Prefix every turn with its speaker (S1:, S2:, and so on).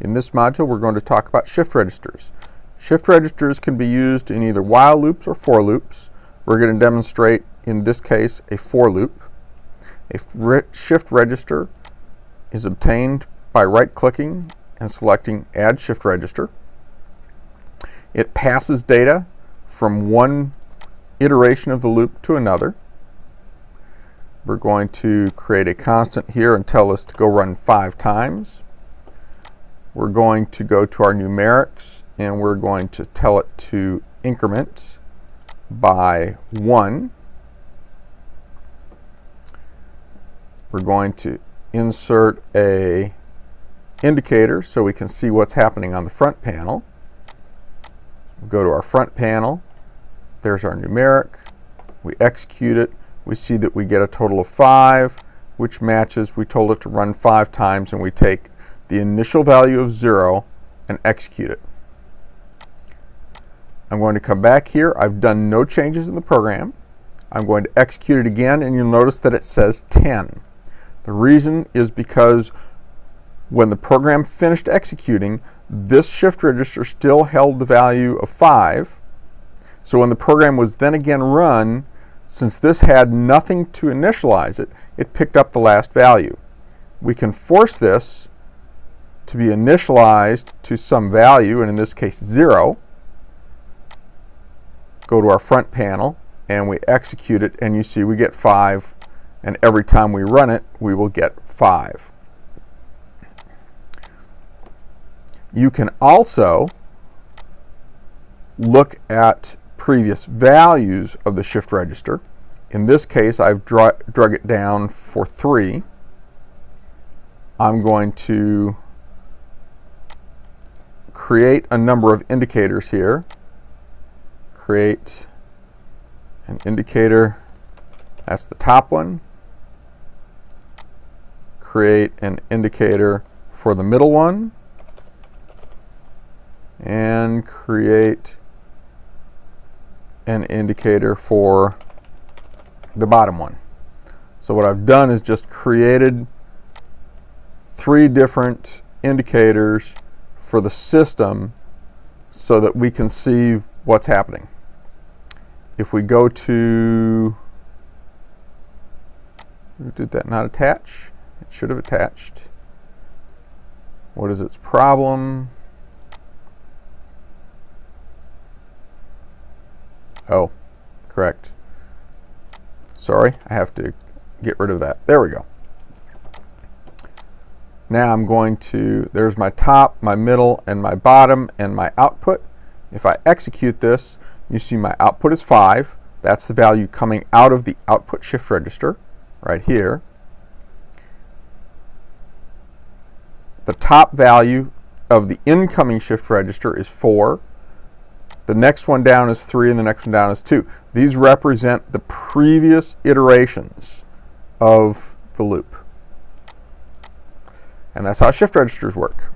S1: In this module, we're going to talk about shift registers. Shift registers can be used in either while loops or for loops. We're going to demonstrate, in this case, a for loop. A shift register is obtained by right-clicking and selecting Add Shift Register. It passes data from one iteration of the loop to another. We're going to create a constant here and tell this to go run 5 times. We're going to go to our numerics and we're going to tell it to increment by 1. We're going to insert a indicator so we can see what's happening on the front panel. We'll go to our front panel. There's our numeric. We execute it. We see that we get a total of 5, which matches. We told it to run 5 times, and we take the initial value of 0 and execute it. I'm going to come back here. I've done no changes in the program. I'm going to execute it again, and you'll notice that it says 10. The reason is because when the program finished executing, this shift register still held the value of 5. So when the program was then again run, since this had nothing to initialize it, it picked up the last value. We can force this to be initialized to some value, and in this case 0. Go to our front panel and we execute it, and you see we get 5, and every time we run it we will get 5. You can also look at previous values of the shift register. In this case, I've drug it down for 3. I'm going to create a number of indicators here. Create an indicator, that's the top one. Create an indicator for the middle one. And create an indicator for the bottom one. So what I've done is just created 3 different indicators for the system so that we can see what's happening. If we go to, did that not attach? It should have attached. What is its problem? Oh, correct. Sorry, I have to get rid of that. There we go. Now I'm going to, there's my top, my middle, and my bottom, and my output. If I execute this, you see my output is 5. That's the value coming out of the output shift register right here. The top value of the incoming shift register is 4. The next one down is 3, and the next one down is 2. These represent the previous iterations of the loop. And that's how shift registers work.